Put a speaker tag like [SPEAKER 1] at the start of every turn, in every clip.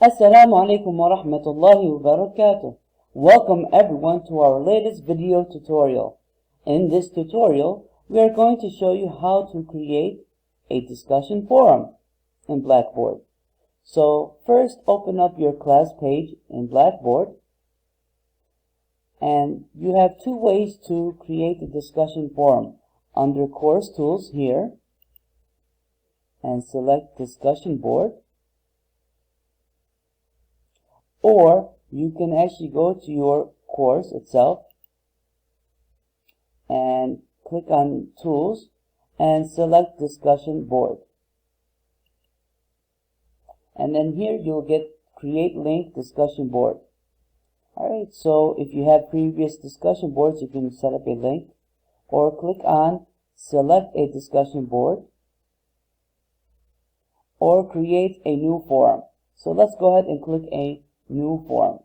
[SPEAKER 1] Assalamu alaikum wa rahmatullahi wa barakatuh. Welcome everyone to our latest video tutorial. In this tutorial, we are going to show you how to create a discussion forum in Blackboard. So first open up your class page in Blackboard, and you have two ways to create a discussion forum. Under Course Tools here, and select Discussion Board. Or you can actually go to your course itself and click on Tools and select Discussion Board. And then here you'll get Create Link Discussion Board. Alright, so if you have previous discussion boards, you can set up a link or click on Select a Discussion Board or create a new forum. So let's go ahead and click a new forum.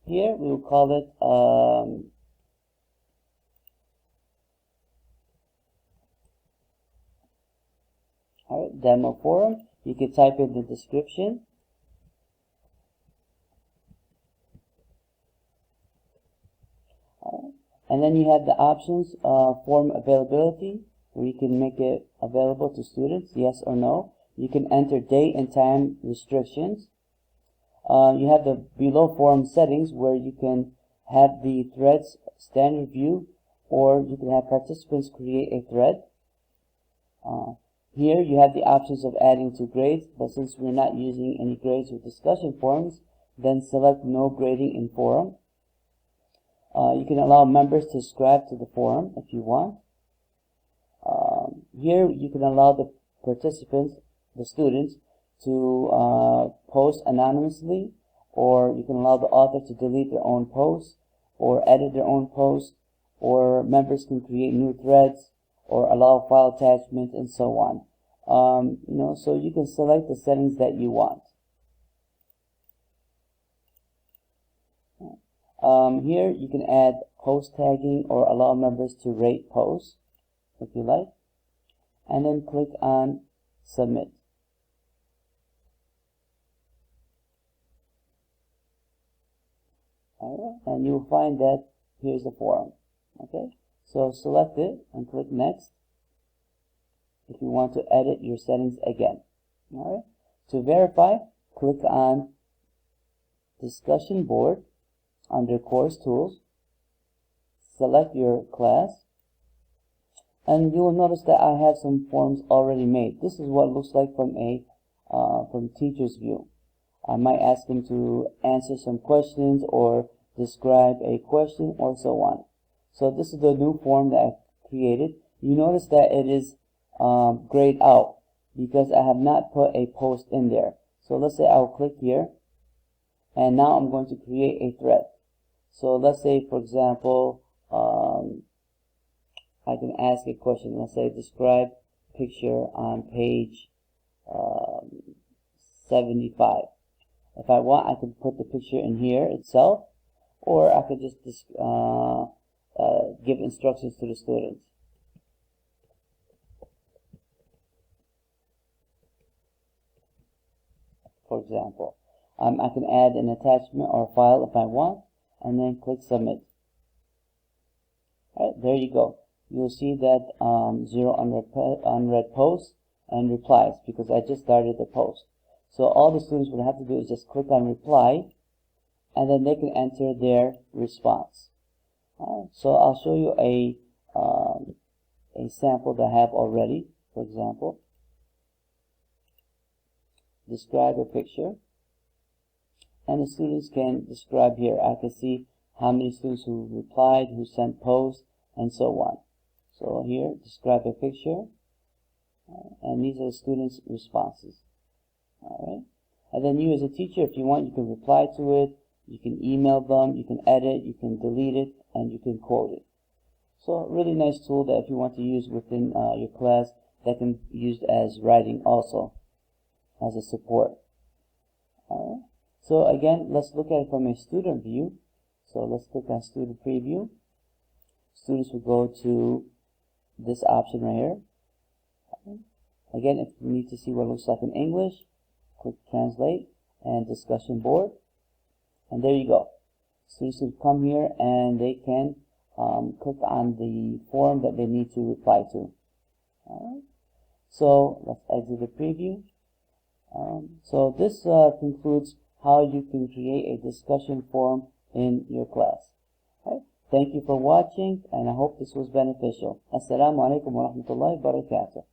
[SPEAKER 1] Here we will call it alright, demo forum. You can type in the description. And then you have the options, form availability, where you can make it available to students, yes or no. You can enter date and time restrictions. You have the below forum settings, where you can have the threads standard view, or you can have participants create a thread. Here you have the options of adding to grades, but since we're not using any grades with discussion forums, then select no grading in forum. You can allow members to subscribe to the forum if you want. Here you can allow the participants, the students, to post anonymously, or you can allow the author to delete their own posts or edit their own posts, or members can create new threads or allow file attachments and so on. So you can select the settings that you want. Here you can add post tagging or allow members to rate posts if you like, and then click on Submit. Alright, and you'll find that here's the forum. Okay, so select it and click Next if you want to edit your settings again. Alright, to verify, click on Discussion Board under Course Tools, select your class, and you will notice that I have some forms already made. This is what it looks like from a teacher's view. I might ask them to answer some questions or describe a question or so on. So this is the new form that I created. You notice that it is grayed out because I have not put a post in there. So let's say I'll click here, and now I'm going to create a thread. So let's say, for example, I can ask a question. Let's say describe picture on page 75. If I want, I can put the picture in here itself, or I could just give instructions to the students. For example, I can add an attachment or file if I want, and then click Submit. Alright, there you go. You'll see that 0 unread posts and replies because I just started the post. So all the students would have to do is just click on reply, and then they can enter their response. Alright, so I'll show you a sample that I have already. For example, describe a picture, and the students can describe here. I can see how many students who replied, who sent posts, and so on. So here, describe a picture, and these are the students' responses. Alright, and then you as a teacher, if you want, you can reply to it, you can email them, you can edit, you can delete it, and you can quote it. So a really nice tool that if you want to use within your class, that can be used as writing also, as a support. Alright, so again, let's look at it from a student view. So let's click on Student Preview. Students will go to this option right here. Again, if you need to see what it looks like in English, click translate and discussion board, and there you go. Students can come here and they can click on the form that they need to reply to. Alright, so let's exit the preview. So this concludes how you can create a discussion forum in your class. Alright, thank you for watching, and I hope this was beneficial. Assalamu alaikum wa rahmatullahi wa barakatuh.